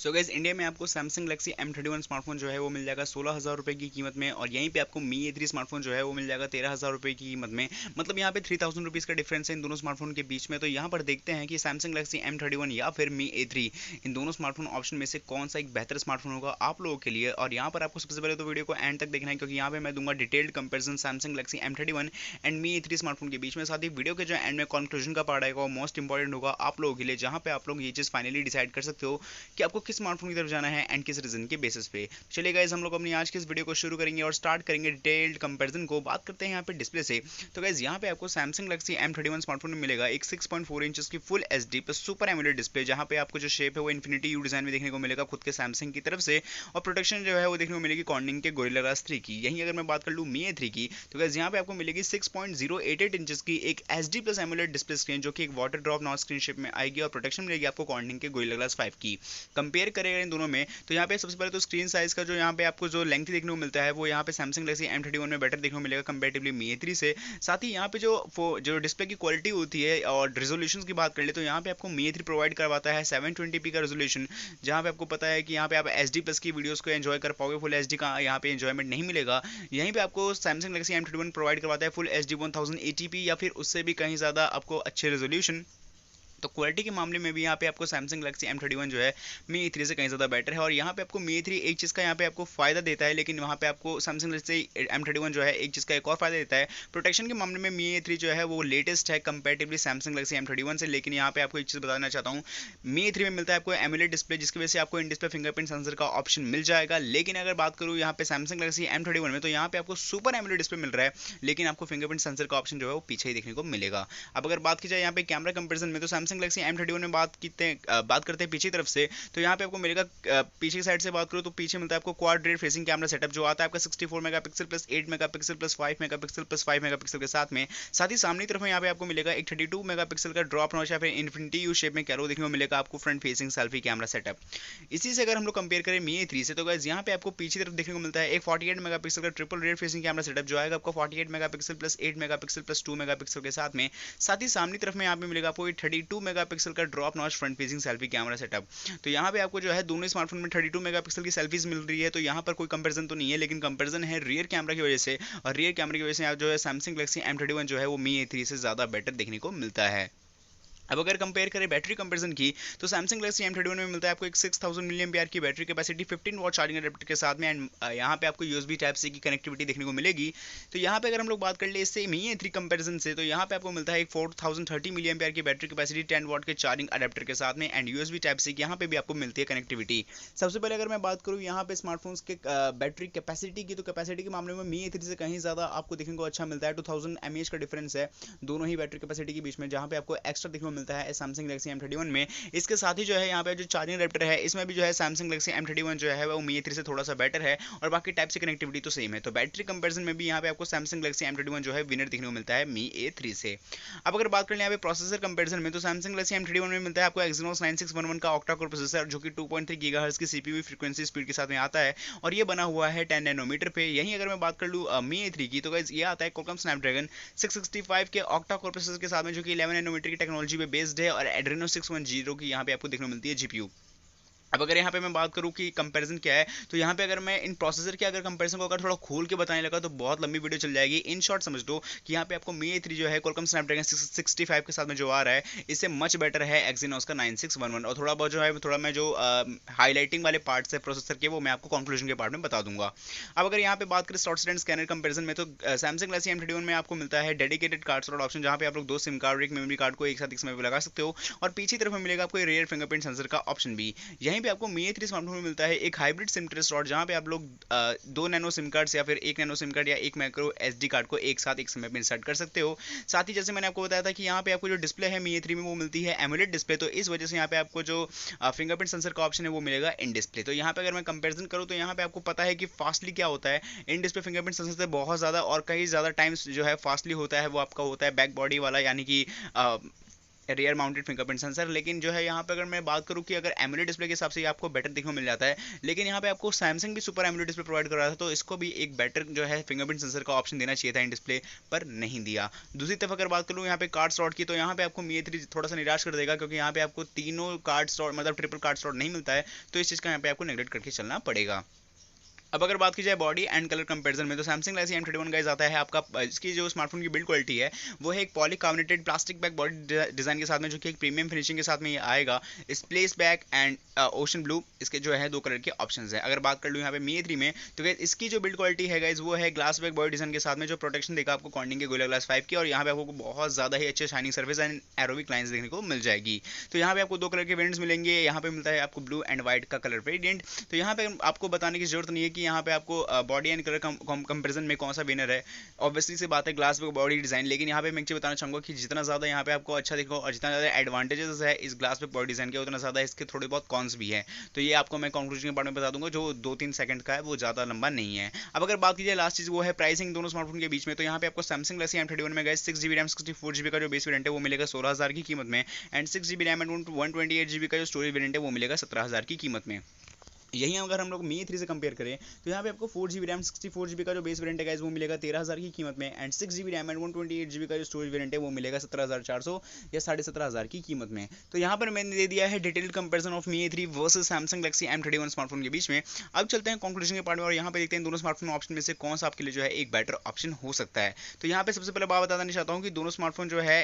So guys, India में आपको Samsung Galaxy M31 smartphone जो है वो मिल जाएगा 16,000 रुपये की कीमत में, और यहीं पे आपको मी A3 स्मार्टफोन जो है वो मिल जाएगा 13,000 रुपये की कीमत में। मतलब यहाँ पे 3,000 रुपीज़ का डिफरेंस है इन दोनों स्मार्टफोन के बीच में। तो यहाँ पर देखते हैं कि सैमसंग गैलेक्सी M31 या फिर मी A3, इन दोनों स्मार्टफोन ऑप्शन में से कौन सा एक बेहतर स्मार्टफोन होगा आप लोगों के लिए। और यहाँ पर आपको सबसे पहले तो वीडियो को एंड तक देखना है, क्योंकि यहाँ पे मैं दूंगा detailed comparison Samsung Galaxy M31 and me A3 smartphone के बीच में। साथ ही वीडियो के जो एंड में कंक्लूजन का पार्ट आएगा वो मोस्ट इंपॉर्टेंट होगा आप लोगों के लिए, जहाँ पे आप लोग ये चीज़ फाइनली डिसाइड कर सकते हो कि आपको किस स्मार्टफोन की तरफ जाना है एंड किस रीजन के बेसिस पे। चलिए गाइज, हम लोग अपनी आज की इस वीडियो को शुरू करेंगे और स्टार्ट करेंगे डिटेल्ड कंपैरिजन को। बात करते हैं यहाँ पे डिस्प्ले से। तो गाइज यहाँ पे आपको सैमसंग गैलेक्सी M31 स्मार्टफोन में मिलेगा एक 6.4 इंचेस की full HD plus super AMOLED display, जहाँ पे आपको जो शेप है वो इन्फिनिटी यू डिजाइन में देखने को मिलेगा खुद के सैमसंग की तरफ से। और प्रोटेक्शन जो है वो देखने को मिलेगी कॉर्निंग के गोरिल्ला ग्लास 3 की। यहीं अगर मैं बात कर लूँ मी A3 की, तो गाइज यहाँ पे आपको मिलेगी 6.088 इंचेस की एक HD plus AMOLED display screen, जो कि एक water drop notch screen shape में आएगी, और प्रोटेक्शन मिलेगी आपको कॉर्निंग के गोरिल्ला ग्लास 5 की। कंपेयर करेंगे इन दोनों में, तो यहाँ पे सबसे पहले तो स्क्रीन साइज का जो यहाँ पे आपको जो लेंथ देखने को मिलता है वो यहाँ पे सैमसंग गैलेक्सी M31 में बेटर देखने को मिलेगा कंपैरेटिवली मी A3 से। साथ ही यहाँ पे जो डिस्प्ले की क्वालिटी होती है और रेजोल्यूशन की बात कर ले, तो यहाँ पे आपको मी A3 प्रोवाइड करवाता है 720p का रेजोल्यूशन, जहाँ पे आपको पता है कि यहाँ पे आप HD प्लस की वीडियोस को एंजॉय कर पाओगे, फुल HD का यहाँ पे एंजॉयमेंट नहीं मिलेगा। यहीं पे आपको सैमसंग गैलेक्सी M31 प्रोवाइड करवाता है फुल HD 1080p या फिर उससे भी कहीं ज़्यादा आपको अच्छे रेजोल्यूशन। तो क्वालिटी के मामले में भी यहाँ पे आपको सैमसंग गैलेक्सी M31 जो है मी A3 से कहीं ज़्यादा बेटर है। और यहाँ पे आपको मी A3 एक चीज़ का यहाँ पे आपको फ़ायदा देता है, लेकिन वहाँ पे आपको सैमसंग गैलेक्सी M31 जो है एक चीज़ का एक और फायदा देता है। प्रोटेक्शन के मामले में मी A3 जो है वो लेटेस्ट है कंपेरेटिवली सैमसंग गैलेक्सी M31 से। लेकिन यहाँ पे आपको एक चीज़ बताना चाहता हूँ, मी A3 में मिलता है आपको एमोलेड डिस्प्ले, जिसकी वजह से आपको इन डिस्प्ले फिंगरप्रिंट सेंसर का ऑप्शन मिल जाएगा। लेकिन अगर बात करूँ यहाँ पे सैमसंग गैलेक्सी M31 में, तो यहाँ पे आपको सुपर एमोलेड डिस्प्ले मिल रहा है, लेकिन आपको फिंगरप्रिंट सेंसर का ऑप्शन जो है वो पीछे ही देखने को मिलेगा। अब अगर बात की जाए यहाँ पे कैमरा कंपेरिजन में, तो सैमसंग गैलेक्सी M31 में बात करते हैं पीछे की तरफ से, तो यहाँ पे आपको मिलेगा पीछे की साइड से बात करूँ तो पीछे मिलता है आपको quad red facing camera setup, जो आता है आपका 64 megapixel plus 8 megapixel plus 5 megapixel plus 5 megapixel के साथ में। साथ ही सामने तरफ में यहाँ पे आपको मिलेगा एक 32 मेगापिक्सल का ड्रॉप नॉच या फिर इन्फिनिटी यू शेप में कैरो देखने को मिलेगा आपको front facing selfie camera setup. इसी से अगर हम लोग कंपेयर करें मी A3 से, तो गाइस यहाँ पे आपको पीछे तरफ देखने को मिलता है एक 48 मेगापिक्सल का triple red facing camera setup, जो आएगा आपको 48 megapixel plus 8 megapixel plus 2 megapixel के साथ में। साथ ही सामने तरफ में यहाँ पे मिलेगा आपको 32 मेगापिक्सल का drop notch front facing selfie camera setup. तो यहाँ पे आपको जो है दोनों स्मार्टफोन में 32 मेगापिक्सल की सेल्फीज मिल रही है, तो यहाँ पर कोई कंपैरिजन तो नहीं है, लेकिन कंपैरिजन है रियर कैमरा की वजह से। और रियर कैमरा की वजह से आप जो है सैमसंग गैलेक्सी M31 जो है वो मी A3 से ज़्यादा बेटर देखने को मिलता है। अब अगर कंपेयर करें बैटरी कंपैरिजन की, तो सैमसंग गैलेक्सी M31 में मिलता है आपको एक 6000 मिली एम्पियर की battery capacity 15 watt charging adapter के साथ में, एंड यहाँ पे आपको USB टाइप सी की कनेक्टिविटी देखने को मिलेगी। तो यहाँ पे अगर हम लोग बात कर ले इससे मी A3 कंपैरिजन से, तो यहाँ पे आपको मिलता है एक 4030 मिली एम्पियर की बैटरी कैपेसिटी 10 वॉट के चार्जिंग अडेप्टर के साथ में, एंड USB टाइप सी की यहाँ पे भी आपको मिलती है कनेक्टिविटी। सबसे पहले अगर मैं बात करूँ यहाँ पे स्मार्टफोन्स के बैटरी कैपेसिटी की, तो कैपेसिटी के मामले में मी A3 से कहीं ज़्यादा आपको देखने को अच्छा मिलता है। 2000 mAh का डिफरेंस है दोनों ही बैटरी कैपेसिटी के बीच में, जहाँ पे आपको एक्स्ट्रा देखने को मिलता है सैमसंग गैलेक्सी M31 में। इसके साथ ही जो है यहाँ पे जो चार्जिंग अडेप्टर है, इसमें भी जो है सैमसंग गैलेक्सी M31 जो है वो मी A3 से थोड़ा सा बेटर है, और बाकी टाइप से कनेक्टिविटी तो सेम है। तो बैटरी कंपैरिजन में भी यहाँ पे आपको सैमसंग गैलेक्सी M31 जो है विनर देखने को मिलता है मी A3 से। अब अगर बात कर लें यहाँ पे प्रोसेसर कंपैरिजन में, तो सैमसंग गैलेक्सी M31 में मिलता है आपको Exynos 9611 का ऑक्टा कोर प्रोसेसर, जो कि 2.3 गीगाहर्ट्ज की CPU फ्रीक्वेंसी स्पीड के साथ में आता है, और ये बना हुआ है 10 नैनोमीटर पे। यहीं अगर मैं बात कर लूँ मी A3 की, तो गाइस ये आता है Qualcomm Snapdragon 665 के ऑक्टा कोर प्रोसेसर के साथ में, जो कि 11 नैनोमीटर की टेक्नोलॉजी पे बेस्ड है, और Adreno 610 की यहाँ पे आपको देखने को मिलती है GPU। अब अगर यहाँ पे मैं बात करूँ कि कंपैरिजन क्या है, तो यहाँ पे अगर मैं इन प्रोसेसर के अगर कंपैरिजन को अगर थोड़ा खोल के बताने लगा तो बहुत लंबी वीडियो चल जाएगी। इन शॉर्ट समझ लो कि यहाँ पे आपको मी A3 जो है Qualcomm Snapdragon 665 के साथ में जो आ रहा है, इससे मच बेटर है Exynos का 9611। और थोड़ा बहुत जो है थोड़ा मैं जो हाईलाइटिंग वाले पार्ट्स है प्रोसेसर के, वो मैं आपको कंक्लूजन के पार्ट में बता दूंगा। अब अगर यहाँ पे बात करें स्लॉट एंड स्कैनर कंपैरिजन में, तो सैमसंग गैलेक्सी M31 में आपको मिलता है डेडिकेटेड कार्ड स्लॉट ऑप्शन, जहाँ पे आप लोग 2 सिम कार्ड और एक मेमोरी कार्ड को एक साथ एक समय पे लगा सकते हो, और पीछे तरफ में मिलेगा आपको रियर फिंगरप्रिंट सेंसर का ऑप्शन भी। यहीं पे आपको मी A3 स्मार्टफोन में मिलता है एक हाइब्रिड सिम ट्रे स्लॉट, जहाँ पे आप लोग 2 नैनो सिम कार्ड्स या फिर 1 नैनो सिम कार्ड या एक माइक्रो SD कार्ड को एक साथ एक समय पे इंसर्ट कर सकते हो। साथ ही जैसे मैंने आपको बताया था कि यहाँ पे आपको जो डिस्प्ले है मी A3 में वो मिलती है एमोलेड डिस्प्ले, तो इस वजह से यहाँ पे आपको जो फिंगरप्रिंट सेंसर का ऑप्शन है वो मिलेगा इन डिस्प्ले। तो यहाँ पे अगर मैं कंपेरिजन करूँ, तो यहाँ पे आपको पता है कि फास्टली क्या होता है, इन डिस्प्ले फिंगरप्रिंट सेंसर से बहुत ज़्यादा और कई ज़्यादा टाइम्स जो है फास्टली होता है वो आपका होता है बैक बॉडी वाला, यानी कि रियर माउंटेड फिंगरप्रिंट सेंसर। लेकिन जो है यहाँ पे अगर मैं बात करूँ कि अगर एमोलेड डिस्प्ले के हिसाब से आपको बेटर देखने को मिल जाता है, लेकिन यहाँ पे आपको सैमसंग भी सुपर एमोलेड डिस्प्ले प्रोवाइड कर रहा था, तो इसको भी एक बेटर जो है फिंगरप्रिंट सेंसर का ऑप्शन देना चाहिए था इन डिस्प्ले पर, नहीं दिया। दूसरी तरफ अगर बात करूँ यहाँ पे कार्ड स्लॉट की, तो यहाँ पे आपको मी A3 थोड़ा सा निराश कर देगा, क्योंकि यहाँ पे आपको तीनों कार्ड स्लॉट मतलब ट्रिपल कार्ड स्लॉट नहीं मिलता है, तो इस चीज़ का यहाँ पे आपको नेगलेक्ट करके चलना पड़ेगा। अब अगर बात की जाए बॉडी एंड कलर कंपैरिजन में, तो सैमसंग गैलेक्सी M31 गाइस आता है आपका, इसकी जो स्मार्टफोन की बिल्ड क्वालिटी है वो है एक पॉलीकार्बोनेटेड प्लास्टिक बैक बॉडी डिजाइन के साथ में, जो कि एक प्रीमियम फिनिशिंग के साथ में ये आएगा। स्प्लेस बैक एंड ओशन ब्लू, इसके जो है 2 कलर के ऑप्शन है। अगर बात कर लूँ यहाँ पे मी A3 में, तो गाइस इसकी जो बिल्ड क्वालिटी है गाइस वो है ग्लास बैक बॉडी डिजाइन के साथ में, जो प्रोटेक्शन देगा आपको कॉर्निंग के गोरिल्ला ग्लास 5 की, और यहाँ पे आपको बहुत ज्यादा ही अच्छे shining surface and aerobic lines देखने को मिल जाएगी। तो यहाँ पे आपको 2 कलर के वेरिएंट्स मिलेंगे। यहाँ पे मिलता है आपको ब्लू एंड व्हाइट का कलर वेरिएंट। तो यहाँ पे आपको बताने की जरूरत नहीं है कि यहाँ पे आपको बॉडी एंड कलर कंपैरिजन में कौन सा विनर है। ऑब्वियसली से बात है ग्लास बैक बॉडी डिजाइन, लेकिन यहाँ पे मैं एक बताना चाहूंगा कि जितना ज्यादा यहाँ पे आपको अच्छा देखो और जितना ज्यादा एडवांटेजेस है इस ग्लास बैक बॉडी डिजाइन के, उतना ज्यादा इसके थोड़े बहुत कॉन्स भी है। तो ये आपको मैं कंक्लूजन के बारे में बता दूंगा, जो 2-3 सेकंड का है, वो ज्यादा लंबा नहीं है। अब अगर बात की जाए लास्ट चीज, वो है प्राइसिंग दोनों स्मार्टफोन के बीच में। तो यहाँ पे आपको सैमसंग गैलेक्सी M31 में गाइस 6GB रैम 64GB का जो बेस वेरिएंट है वो मिलेगा 16,000 की कीमत में, and 6GB RAM and 128GB का जो स्टोरेज वेरिएंट है वो मिलेगा 17,000 की कीमत में। यही अगर हम लोग मी A3 से कंपेयर करें, तो यहाँ पे आपको 4GB रैम 64GB का जो बेस वेरिएंट है गाइस वो मिलेगा 13,000 की कीमत में, and 6GB RAM and 128GB का जो स्टोरेज वेरिएंट है वो मिलेगा 17,400 या 17,500 की कीमत में। तो यहाँ पर मैंने दे दिया है detailed comparison of me A3 versus Samsung Galaxy M31 smartphone के बीच में। अब चलते हैं कंक्लूजन के पार्ट में, और यहाँ पे देखते हैं दोनों स्मार्टफोन ऑप्शन में से कौन सा आपके लिए जो है एक बेटर ऑप्शन हो सकता है। तो यहाँ पे सबसे पहले बात बताना चाहता हूँ कि दोनों स्मार्टफोन जो है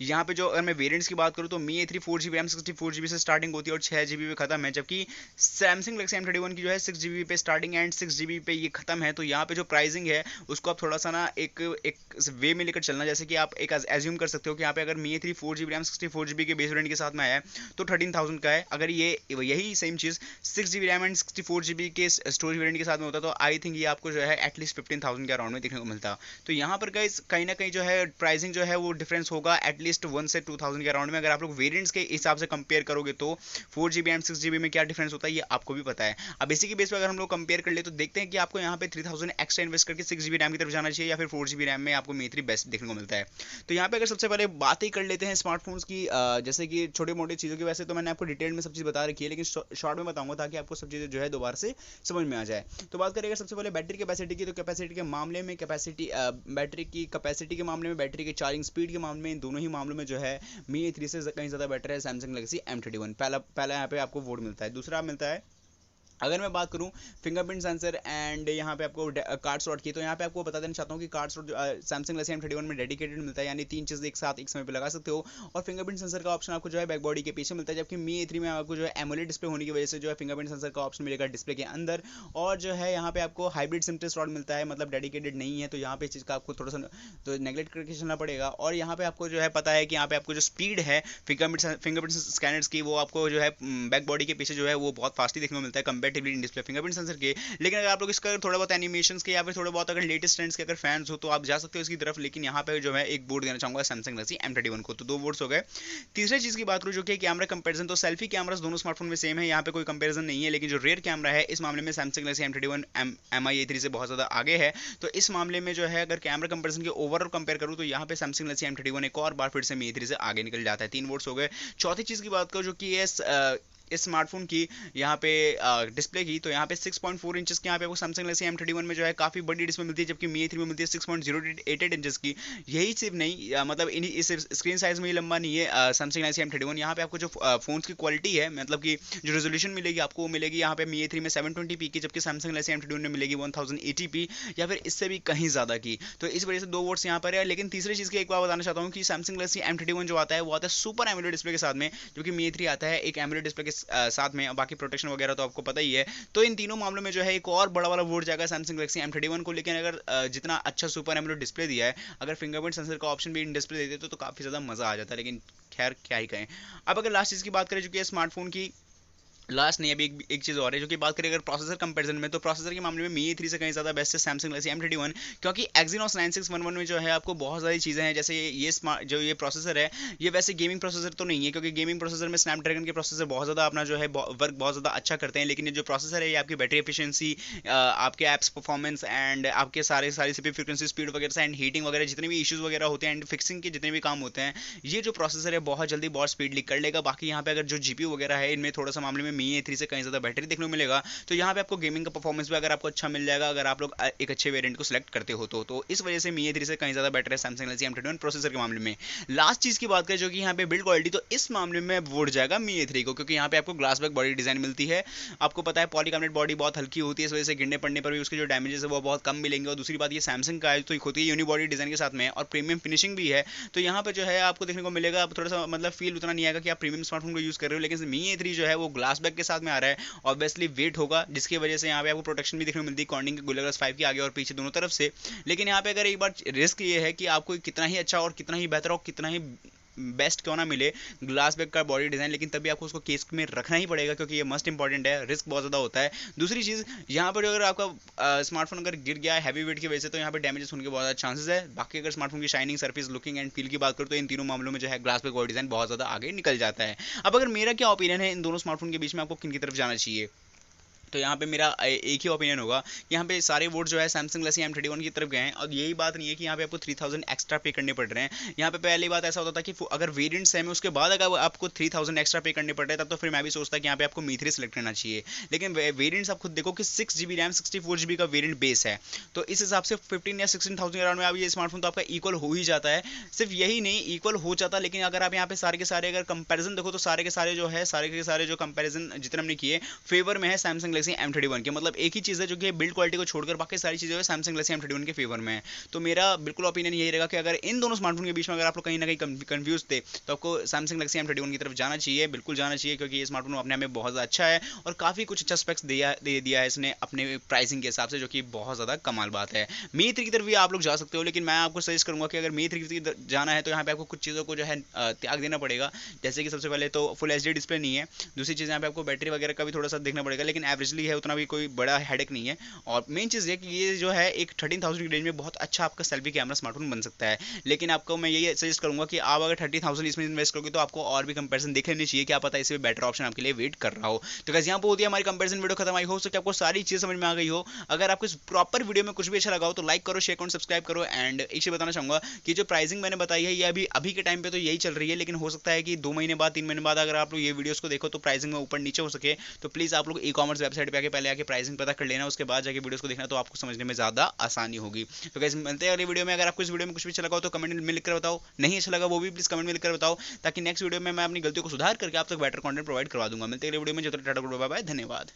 यहाँ पे जो अगर मैं वेरियंट्स की बात करूँ, तो मी A3 4GB रैम 64GB से स्टार्टिंग होती है और 6GB पे खत्म है, जबकि सैमसंग गैलेक्सी M31 की जो है 6GB पे स्टार्टिंग एंड 6GB पे ये खत्म है। तो यहाँ पे जो प्राइसिंग है उसको आप थोड़ा सा ना एक वे में लेकर चलना, जैसे कि आप एक एज्यूम कर सकते हो कि यहाँ पे अगर मी A3 4GB रैम 64GB के बेस वेरिएंट के साथ में आया है तो 13,000 का है। अगर ये यही same cheese 6GB RAM and 64GB के स्टोरेज वेरिएंट के साथ में होता तो आई थिंक ये आपको जो है एटलीस्ट 15,000 के अराउंड में देखने को मिलता। तो यहाँ पर गाइस कहीं ना कहीं जो है प्राइसिंग जो है वो डिफरेंस होगा एटलीस्ट 1 से 2,000 के अराउंड में। अगर आप लोग वेरिएंट्स के हिसाब से कंपेयर करोगे तो 4GB एंड 6GB में क्या डिफरेंस होता है ये आपको भी पता है। अब इसी के बेस पर अगर हम लोग कंपेयर कर ले तो देखते हैं कि आपको यहाँ पे 3,000 एक्स्ट्रा इन्वेस्ट करके 6GB रैम की तरफ जाना चाहिए या फिर 4GB रैम में आपको मी A3 बेस्ट देखने को मिलता है। तो यहाँ पे अगर सबसे पहले बात ही कर लेते हैं स्मार्टफोन्स की, जैसे कि छोटे मोटे चीज़ों की, वैसे तो मैंने आपको डिटेल में सब चीज़ बता रखी है, लेकिन शॉर्ट में बताऊंगा ताकि आपको सब चीज़ें जो है दोबारा से समझ में आ जाए। तो बात करेंगे सबसे पहले बैटरी कैपेसिटी की, तो कैपेसिटी के मामले में बैटरी की कैपेसिटी के मामले में, बैटरी की चार्जिंग स्पीड के मामले में, इन दोनों ही मामलों में जो है मी A3 से कहीं ज़्यादा बेटर है सैमसंग गैलेक्सी M31। पहला यहाँ पे आपको वोट मिलता है। दूसरा मिलता है, अगर मैं बात करूं फिंगरप्रिंट सेंसर एंड यहाँ पे आपको कार्ड स्लॉट की, तो यहाँ पे आपको बता देना चाहता हूँ कि card slot Samsung Galaxy M31 में डेडिकेटेड मिलता है, यानी 3 चीज़ एक साथ एक समय पे लगा सकते हो। और फिंगरप्रिंट सेंसर का ऑप्शन आपको जो है बैक बॉडी के पीछे मिलता है, जबकि मी A3 में आपको जो है एमोलेड डिस्प्ले होने की वजह से जो है फिंगरप्रिंट सेंसर का ऑप्शन मिलेगा डिस्प्ले के अंदर। और जो है यहाँ पे आपको हाइब्रिड सिम स्लॉट मिलता है, मतलब डेडिकेटेड नहीं है, तो यहाँ पे इस चीज़ का आपको थोड़ा सा तो नेगलेक्ट करके चलना पड़ेगा। और यहाँ पे आपको जो है पता है कि यहाँ पे आपको जो स्पीड है फिंगरप्रिंट स्कैनर्स की, वो आपको जो है बैक बॉडी के पीछे जो है वो बहुत फास्टली देखने को मिलता है comparatively in display fingerprint sensor के। लेकिन अगर आप लोग इसका थोड़ा बहुत एनिमेशंस के या फिर थोड़ा बहुत अगर लेटेस्ट ट्रेंड्स के अगर फैंस हो तो आप जा सकते हो इसकी तरफ, लेकिन यहाँ पे जो है एक वोट देना चाहूंगा सैमसंग गैलेक्सी M31 को। तो 2 वोट्स हो गए। तीसरी चीज की बात करूँ जो कि कैमरा कंपैरिजन, तो सेल्फी कैमरास दोनों स्मार्टफोन में सेम है, यहाँ पे कोई कंपैरिजन नहीं है, लेकिन जो रेयर कैमरा है इस मामले में Samsung Galaxy M31 MI A3 से बहुत ज्यादा आगे है। तो इस मामले में जो है अगर कैमरा कंपैरिजन के ओवरऑल कंपेयर करूँ तो यहाँ पे सैमसंग गैलेक्सी M31 एक और बार फिर से मी A3 से आगे निकल जाता है। 3 वोट्स हो गए। चौथी चीज की बात करूँ जो कि इस स्मार्टफोन की यहाँ पे डिस्प्ले की, तो यहाँ पे 6.4 इंचेस की यहाँ पे आपको सैमसंग गैलेक्सी M31 में जो है काफ़ी बड़ी डिस्प्ले मिलती है, जबकि मी A3 में मिलती है 6.088 इंचेस की। यही सिर्फ नहीं मतलब इस स्क्रीन साइज में ही लंबा नहीं है सैमसंग गैलेक्सी M31। यहाँ पे आपको जो फोन की क्वालिटी है, मतलब कि जो रेजोल्यूशन मिलेगी आपको, वो मिलेगी यहाँ पे मी A3 में 720p की, जबकि सैमसंग गैलेक्सी M31 में मिलेगी 1080p या फिर इससे भी कहीं ज़्यादा की। तो इस वजह से 2 वोट्स यहाँ पर है। लेकिन तीसरी चीज़ की एक बार बताना चाहता हूँ कि सैमसंग गैलेक्सी M31 जो आता है वो आता है सुपर एमोलेड डिस्प्ले के साथ में, जो कि मी A3 आता है एक एमोलेड डिस्प्ले के साथ में। बाकी प्रोटेक्शन वगैरह तो आपको पता ही है। तो इन तीनों मामलों में जो है एक और बड़ा वाला वोट जाएगा सैमसंग गैलेक्सी M31 को। लेकिन अगर जितना अच्छा सुपर एमोलेड डिस्प्ले दिया है, अगर फिंगरप्रिंट सेंसर का ऑप्शन भी इन डिस्प्ले देते तो काफ़ी ज़्यादा मज़ा आ जाता है, लेकिन खैर क्या ही कहें। अब अगर लास्ट चीज़ की बात करें जो कि स्मार्टफोन की, लास्ट नहीं, अभी एक चीज़ और है जो कि बात करें अगर प्रोसेसर कंपैरिजन में, तो प्रोसेसर के मामले में मी ए थ्री से कहीं ज़्यादा बेस्ट है सैमसंग गैलेक्सी M31, क्योंकि Exynos 9611 में जो है आपको बहुत सारी चीज़ें हैं, जैसे ये स्मार्ट जो ये प्रोसेसर है, ये वैसे गेमिंग प्रोसेसर तो नहीं है, क्योंकि गेमिंग प्रोसेसर में स्नैपड्रैगन के प्रोसेसर बहुत ज़्यादा अपना जो है वर्क बहुत ज़्यादा अच्छा करते हैं, लेकिन ये जो प्रोसेसर है ये आपकी बैटरी एफिशिएंसी, आपके ऐप्स परफॉर्मेंस एंड आपके सारे सीपीयू फ्रीक्वेंसी स्पीड वगैरह एंड हीटिंग वगैरह जितने भी इश्यूज वगैरह होते हैं एंड फिक्सिंग के जितने भी काम होते हैं, ये जो प्रोसेसर है बहुत जल्दी बहुत स्पीडली कर लेगा। बाकी यहाँ पे अगर जो जीपीयू वगैरह है इनमें थोड़ा सा मामले में मी ए थ्री से कहीं ज़्यादा बैटरी देखने को मिलेगा, तो यहाँ पे आपको गेमिंग का परफॉर्मेंस भी अगर आपको अच्छा मिल जाएगा, अगर आप लोग एक अच्छे वेरिएंट को सिलेक्ट करते हो तो इस वजह से मी ए थ्री से कहीं ज़्यादा बेटर है सैमसंग गैलेक्सी M31 प्रोसेसर के मामले में। लास्ट चीज़ की बात करें जो कि यहाँ पे बिल्ड क्वालिटी, तो इस मामले में वोट जाएगा मी ए थ्री को, क्योंकि यहाँ पे आपको ग्लास बैक बॉडी डिजाइन मिलती है। आपको पता है पॉलीकार्बोनेट बॉडी बहुत हल्की होती है, इस वजह से गिरने पड़ने पर भी उसके जो डैमेजेस है वो बहुत कम मिलेंगे। और दूसरी बात ये सैमसंग का है तो होती है यूनी बॉडी डिजाइन के साथ में और प्रीमियम फिनिशिंग भी है, तो यहाँ पे जो है आपको देखने को मिलेगा, आप थोड़ा सा मतलब फील उतना नहीं आएगा कि आप प्रीमियम स्मार्टफोन को यूज कर रहे हो। लेकिन मी ए थ्री जो है वो ग्लास बैक के साथ में आ रहा है, ऑब्वियसली वेट होगा, जिसकी वजह से यहाँ पे आपको प्रोटेक्शन भी देखने को मिलती है कॉर्निंग के Gorilla Glass 5 के आगे और पीछे दोनों तरफ से। लेकिन यहाँ पे अगर एक बार रिस्क ये है कि आपको कितना ही अच्छा और कितना ही बेहतर और कितना ही बेस्ट क्यों ना मिले ग्लास बैग का बॉडी डिजाइन, लेकिन तभी आपको उसको केस में रखना ही पड़ेगा, क्योंकि ये मस्ट इंपॉर्टेंट है, रिस्क बहुत ज़्यादा होता है। दूसरी चीज़ यहाँ पर अगर आपका स्मार्टफोन अगर गिर गया है हैवी वेट की वजह से, तो यहाँ पर डैमेजेस होने के बहुत ज़्यादा चांसेस है। बाकी अगर स्मार्टफोन की shining, surface, looking and feel की बात करूँ तो इन तीनों मामलों में जो है ग्लास बैग बॉडी डिजाइन बहुत ज़्यादा आगे निकल जाता है। अब अगर मेरा क्या ओपिनियन है इन दोनों स्मार्टफोन के बीच में, आपको किन की तरफ जाना चाहिए, तो यहाँ पे मेरा एक ही ओपिनियन होगा कि यहाँ पे सारे वोट जो है सैमसंग गैलेक्सी M31 की तरफ गए हैं। और यही बात नहीं है कि यहाँ पे आपको 3000 एक्स्ट्रा पे करने पड़ रहे हैं। यहाँ पे पहली बात ऐसा होता था कि अगर वेरिएंट्स है उसके बाद अगर आपको 3000 एक्स्ट्रा पे करने पड़ रहे हैं, तब तो फिर मैं भी सोचता कि यहाँ पे आपको मी थ्री सेलेक्ट करना चाहिए। लेकिन वेरियंट्स आप खुद देखो कि 6GB रैम 64GB का वेरियंट बेस है, तो इस हिसाब से 15 या 16,000 अराउंड में आप ये स्मार्टफोन तो आपका इक्वल हो ही जाता है। सिर्फ यही नहीं, इक्वल हो जाता, लेकिन अगर आप यहाँ पे सारे के सारे अगर कंपेरिजन देखो तो सारे के सारे जो है सारे के सारे जो कंपेरिजन जितने हमने किए फेवर में है सैमसंग गैलेक्सी M31 के। मतलब एक ही चीज़ है जो कि बिल्ड क्वालिटी को छोड़कर बाकी सारी चीज़ें है सैमसंग गैलेक्सी M31 के फेवर में है। तो मेरा बिल्कुल ओपिनियन यही रहेगा कि अगर इन दोनों स्मार्टफोन के बीच में अगर आप लोग कहीं ना कहीं कंफ्यूज थे, तो आपको सैमसंग गैलेक्सी M31 की तरफ जाना चाहिए, बिल्कुल जाना चाहिए, क्योंकि ये स्मार्टफोन अपने में बहुत ज़्यादा अच्छा है और काफ़ी कुछ अच्छा स्पेक्स दे दिया है इसने अपने प्राइसिंग के हिसाब से, जो कि बहुत ज़्यादा कमाल बात है। मी थ्री की तरफ भी आप लोग जा सकते हो, लेकिन मैं आपको सजेस्ट करूंगा कि अगर मी थ्री की तरफ जाना है तो यहाँ पे आपको कुछ चीज़ों को जो है त्याग देना पड़ेगा। जैसे कि सबसे पहले तो फुल HD डिस्प्ले नहीं है, दूसरी चीज़ यहाँ पे आपको बैटरी वगैरह का भी थोड़ा सा देखना पड़ेगा, लेकिन एवरेजली है, उतना भी कोई बड़ा हेडेक नहीं है। और मेन चीज़ ये कि ये जो है एक 13,000 की रेंज में बहुत अच्छा आपका सेल्फी कैमरा स्मार्टफोन बन सकता है। लेकिन आपको मैं ये सजेस्ट करूंगा कि आप अगर 30,000 इसमें इन्वेस्ट करोगे तो आपको और भी कंपैरिजन देख लेनी चाहिए, क्या पता इससे बेटर ऑप्शन आपके लिए वेट कर रहा हो। तो गाइस यहाँ पे होती है हमारी कंपैरिजन वीडियो खत्म। आई हो सके आपको सारी चीज़ समझ में आ गई हो। अगर आपको इस प्रॉपर वीडियो में कुछ भी अच्छा लगा हो तो लाइक करो, शेयर करो, सब्सक्राइब करो। एंड एक चीज़ बताना चाहूंगा कि जो प्राइसिंग मैंने बताई है ये अभी के टाइम पे तो यही चल रही है, लेकिन हो सकता है कि 2 महीने बाद 3 महीने बाद अगर आप लोग ये वीडियोस को देखो तो प्राइसिंग में ऊपर नीचे हो सके, तो प्लीज़ आप लोग ई-कॉमर्स वेबसाइट पे आके पहले आके प्राइसिंग पता कर लेना, उसके बाद जाके वीडियोस को देखना, तो आपको समझने में ज़्यादा आसानी होगी। तो गाइस मिलते हैं अगली वीडियो में। अगर आपको इस वीडियो में कुछ भी अच्छा लगा हो तो कमेंट में लिखकर बताओ, नहीं अच्छा लगा वो भी प्लीज़ कमेंट में लिखकर बताओ, ताकि नेक्स्ट वीडियो में मैं अपनी गलतियों को सुधार करके आप तक बेटर कंटेंट प्रोवाइड करवा दूंगा। मिलते हैं अगली वीडियो में, जब तक टाटा गुड बाय बाय, धन्यवाद।